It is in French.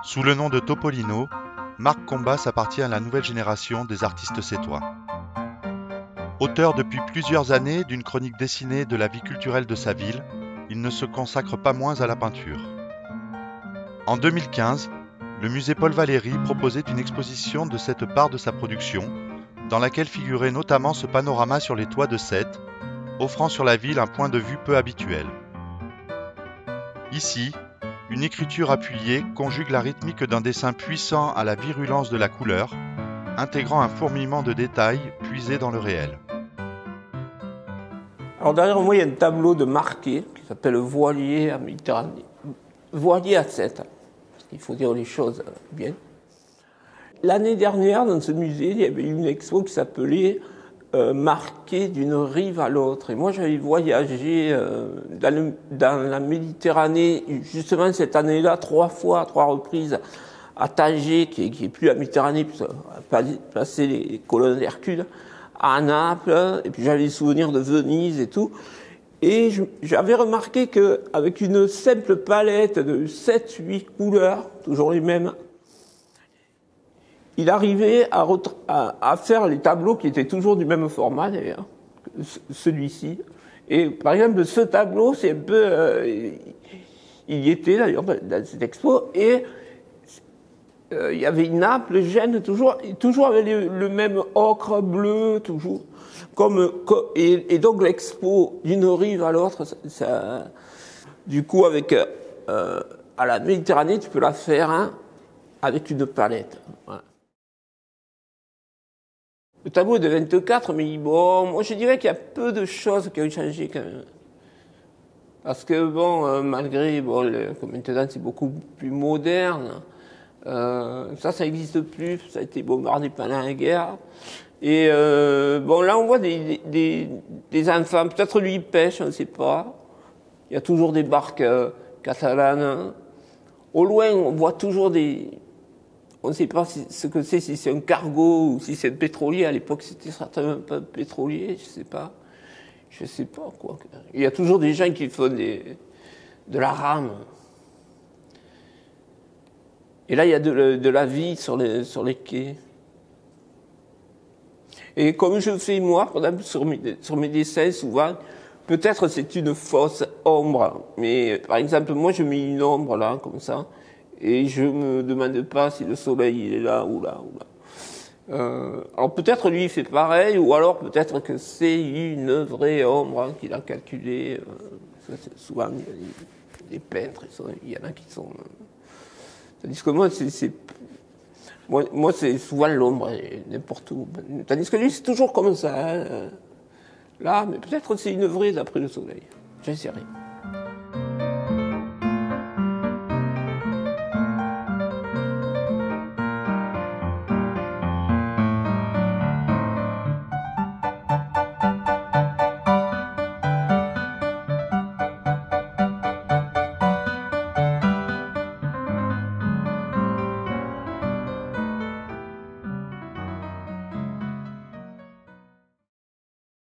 Sous le nom de Topolino, Marc Combas appartient à la nouvelle génération des artistes sétois. Auteur depuis plusieurs années d'une chronique dessinée de la vie culturelle de sa ville, il ne se consacre pas moins à la peinture. En 2015, le musée Paul Valéry proposait une exposition de cette part de sa production, dans laquelle figurait notamment ce panorama sur les toits de Sète, offrant sur la ville un point de vue peu habituel. Ici, une écriture appuyée conjugue la rythmique d'un dessin puissant à la virulence de la couleur, intégrant un fourmillement de détails puisés dans le réel. Alors derrière moi, il y a un tableau de Marquet qui s'appelle Voilier à Méditerranée. Voilier à Sète. Il faut dire les choses bien. L'année dernière, dans ce musée, il y avait une expo qui s'appelait Marquet d'une rive à l'autre. Et moi, j'avais voyagé dans la Méditerranée, justement cette année-là, 3 fois, à 3 reprises, à Tanger, qui est plus la Méditerranée, puis passer les colonnes d'Hercule, à Naples, et puis j'avais des souvenirs de Venise et tout. Et j'avais remarqué qu'avec une simple palette de 7-8 couleurs, toujours les mêmes, il arrivait à faire les tableaux qui étaient toujours du même format, d'ailleurs, celui-ci. Et par exemple, ce tableau, c'est un peu... il y était, d'ailleurs, dans cette expo, et il y avait une nappe, le gène, toujours avec le même ocre bleu, toujours. Et donc l'expo d'une rive à l'autre, du coup, avec à la Méditerranée, tu peux la faire avec une palette. Voilà. Le tableau est de 24, mais bon, moi je dirais qu'il y a peu de choses qui ont changé quand même. Parce que bon, malgré, comme maintenant c'est beaucoup plus moderne, ça n'existe plus, ça a été bombardé pendant la guerre. Et bon, là on voit des enfants, peut-être lui il pêche, on ne sait pas. Il y a toujours des barques catalanes. Au loin, on voit toujours on ne sait pas ce que c'est, si c'est un cargo ou si c'est un pétrolier. À l'époque, c'était certainement pas un pétrolier, je sais pas. Je sais pas, quoi. Il y a toujours des gens qui font de la rame. Et là, il y a de la vie sur les quais. Et comme je fais moi, par exemple, sur mes dessins, souvent, peut-être c'est une fausse ombre. Mais par exemple, moi, je mets une ombre là, comme ça. Et je me demande pas si le soleil il est là ou là ou là. Alors peut-être lui il fait pareil, ou alors peut-être que c'est une vraie ombre qu'il a calculée. Souvent il y a des peintres, il y en a qui sont. Tandis que moi c'est souvent l'ombre n'importe où. Tandis que lui c'est toujours comme ça. Là, mais peut-être c'est une vraie d'après le soleil. J'en sais rien.